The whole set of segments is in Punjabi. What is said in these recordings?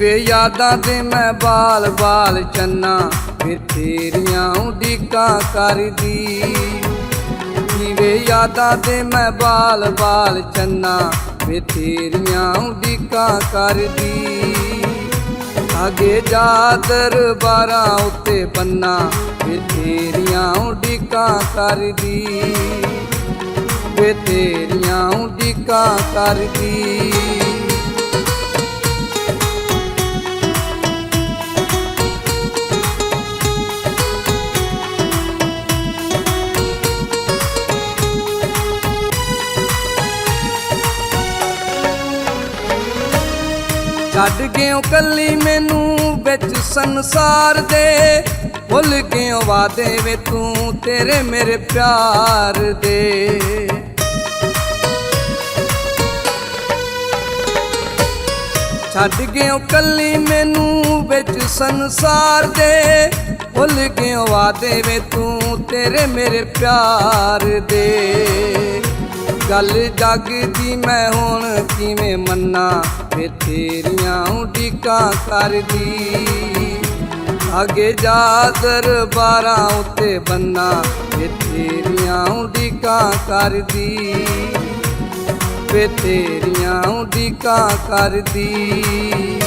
ਵੇ ਯਾਦਾਂ ਦੇ ਮੈਂ ਬਾਲ ਬਾਲ ਚੰਨਾ, ਫਿਰ ਤੇਰੀਆਂ ਉਡੀਕਾਂ ਕਰਦੀ। ਵੇ ਯਾਦਾਂ ਦੇ ਮੈਂ ਬਾਲ ਬਾਲ ਚੰਨਾ, ਫਿਰ ਤੇਰੀਆਂ ਉਡੀਕਾਂ ਕਰਦੀ। ਅੱਗੇ ਜਾ ਦਰਬਾਰਾਂ ਉੱਤੇ ਬੰਨਾ, ਫਿਰ ਤੇਰੀਆਂ ਉਡੀਕਾਂ ਕਰਦੀ। ਵੇ ਤੇਰੀਆਂ ਉਡੀਕਾਂ ਕਰਦੀ। ਛੱਡ ਗਿਓ ਕੱਲੀ ਮੈਨੂੰ ਵਿੱਚ ਸੰਸਾਰ ਦੇ, ਭੁੱਲ ਗਿਓ ਵਾਦੇ ਵੇ ਤੂੰ ਤੇਰੇ ਮੇਰੇ ਪਿਆਰ ਦੇ। ਛੱਡ ਗਿਓ ਕੱਲੀ ਮੈਨੂੰ ਵਿੱਚ ਸੰਸਾਰ ਦੇ, ਭੁੱਲ ਗਿਓ ਵਾਦੇ ਵੇ ਤੂੰ ਤੇਰੇ ਮੇਰੇ ਪਿਆਰ ਦੇ। ਗੱਲ ਜੱਗ ਦੀ ਮੈਂ ਹੁਣ ਕਿਵੇਂ ਮੰਨਾਂ, ਵੇ ਤੇਰੀਆਂ ਉਡੀਕਾਂ ਕਰਦੀ। ਅੱਗੇ ਜਾ ਦਰਬਾਰਾਂ ਉੱਤੇ ਬੰਨਾ, ਵੇ ਤੇਰੀਆਂ ਉਡੀਕਾਂ ਕਰਦੀ। ਵੇ ਤੇਰੀਆਂ ਉਡੀਕਾਂ ਕਰਦੀ।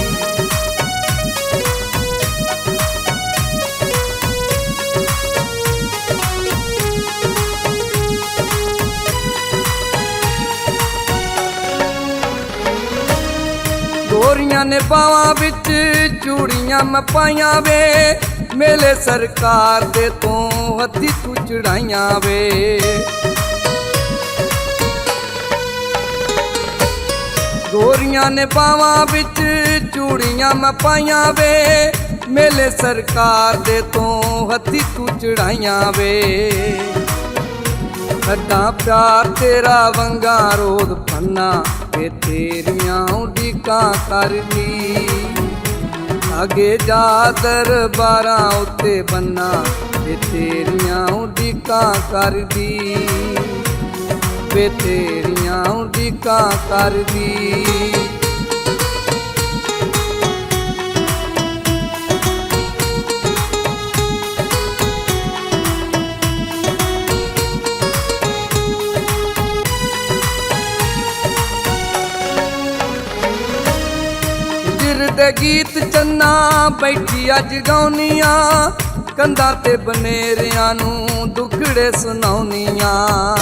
ਗੋਰੀਆਂ ਨੇ ਬਾਵਾਂ ਵਿੱਚ ਚੂੜੀਆਂ ਮੈਂ ਪਾਈਆਂ ਵੇ, ਮੇਲੇ ਸਰਕਾਰ ਦੇ ਤੋਂ ਹੱਥੀ ਤੂੰ ਚੜਾਈਆਂ ਵੇ। ਗੋਰੀਆਂ ਨੇ ਬਾਵਾਂ ਵਿੱਚ ਚੂੜੀਆਂ ਮੈਂ ਪਾਈਆਂ ਵੇ, ਮੇਲੇ ਸਰਕਾਰ ਦੇ ਤੋਂ ਹੱਥੀ ਤੂੰ ਚੜਾਈਆਂ ਵੇ। ਛੱਡਾਂ ਪਿਆਰ ਤੇਰਾ ਵੰਗਾ ਰੋਦ ਪੰਨਾ, ਵੇ ਤੇਰੀਆਂ ਉਡੀਕਾਂ ਕਰਦੀ। ਅੱਗੇ ਜਾ ਦਰਬਾਰਾਂ ਉੱਤੇ ਬੰਨਾ, ਵੇ ਤੇਰੀਆਂ ਉਡੀਕਾਂ ਕਰਦੀ। ਵੇ ਤੇਰੀਆਂ ਉਡੀਕਾਂ ਕਰਦੀ। ਦੇ ਗੀਤ ਚੰਨਾ ਬੈਠੀ ਅੱਜ ਗਾਉਨੀਆਂ, ਕੰਧਾਂ ਤੇ ਬਨੇਰਿਆਂ ਨੂੰ ਦੁੱਖੜੇ ਸੁਣਾਉਨੀਆਂ।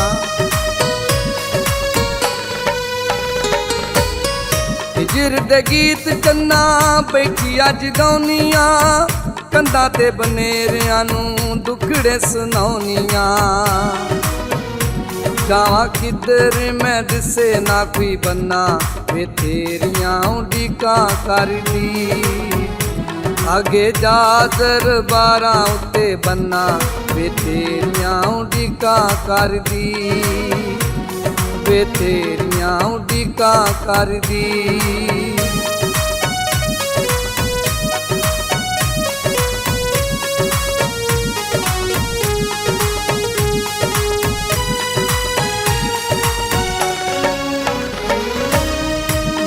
ਹਿਜਰ ਦੇ ਗੀਤ ਚੰਨਾ ਬੈਠੀ ਅੱਜ ਗਾਉਨੀਆਂ, ਕੰਧਾਂ ਤੇ ਬਨੇਰਿਆਂ ਨੂੰ ਦੁੱਖੜੇ ਸੁਣਾਉਨੀਆਂ। ਜਾਵਾਂ ਕਿੱਧਰ ਮੈਂ ਦਿਸੇ ਨਾ ਕੋਈ ਬੰਨਾ, ਵੇ ਤੇਰੀਆਂ ਉਡੀਕਾਂ ਕਰਦੀ। ਅੱਗੇ ਜਾ ਦਰਬਾਰਾਂ ਉੱਤੇ ਬੰਨਾ, ਵੇ ਤੇਰੀਆਂ ਉਡੀਕਾਂ ਕਰਦੀ। ਵੇ ਤੇਰੀਆਂ ਉਡੀਕਾਂ ਕਰਦੀ।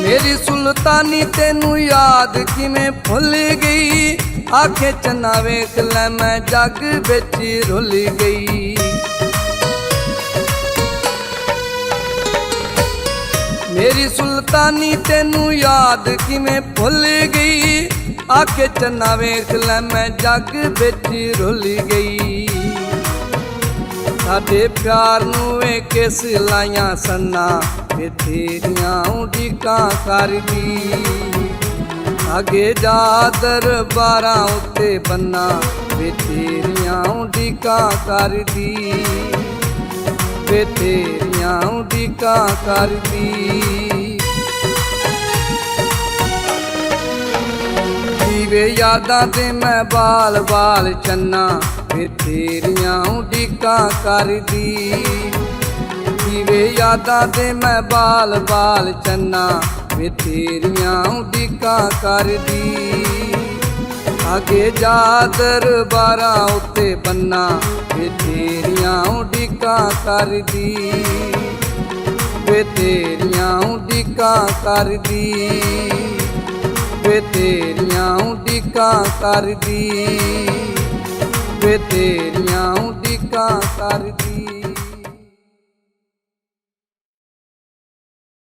ਮੇਰੀ ਸੁਲਤਾਨੀ ਤੈਨੂੰ ਯਾਦ ਕਿਵੇਂ ਭੁੱਲ ਗਈ, ਆਖੇ ਚੰਨਾ ਵੇਖ ਲੈ ਮੈਂ ਜੱਗ ਵਿੱਚ ਰੁੱਲ ਗਈ। ਮੇਰੀ ਸੁਲਤਾਨੀ ਤੈਨੂੰ ਯਾਦ ਕਿਵੇਂ ਭੁੱਲ ਗਈ, ਆਖੇ ਚੰਨਾ ਵੇਖ ਲੈ ਮੈਂ ਜੱਗ ਵਿੱਚ ਰੁੱਲ ਗਈ। ਸਾਡੇ ਪਿਆਰ ਨੂੰ ਵੇਖ ਕੇ ਸਿਲਾਈਆਂ ਸੰਨਾ, ਵੇ ਤੇਰੀਆਂ ਉਡੀਕਾਂ ਕਰਦੀ। ਅੱਗੇ ਜਾ ਦਰਬਾਰਾਂ ਉੱਤੇ ਬੰਨਾ, ਵੇ ਤੇਰੀਆਂ ਉਡੀਕਾਂ ਕਰਦੀ। ਵੇ ਤੇਰੀਆਂ ਉਡੀਕਾਂ ਕਰਦੀ। ਵੇ ਯਾਦਾਂ ਤੇ ਮੈਂ ਬਾਲ ਬਾਲ ਚੰਨਾ, ਵੇ ਤੇਰੀਆਂ ਉਡੀਕਾਂ ਕਰਦੀ। ਵੇ ਯਾਦਾਂ ਤੇ ਮੈਂ ਬਾਲ ਬਾਲ ਚੰਨਾ, ਵੇ ਤੇਰੀਆਂ ਉਡੀਕਾਂ ਕਰਦੀ। ਅੱਗੇ ਜਾ ਦਰਬਾਰਾਂ ਉੱਤੇ ਬੰਨਾ, ਵੇ ਤੇਰੀਆਂ ਉਡੀਕਾਂ ਕਰਦੀ। ਵੇ ਤੇਰੀਆਂ ਉਡੀਕਾਂ ਕਰਦੀ। ਵੇ ਤੇਰੀਆਂ ਉਡੀਕਾਂ ਕਰਦੀ ਵੇ ਤੇਰੀਆਂ ਉਡੀਕਾਂ ਕਰਦੀ।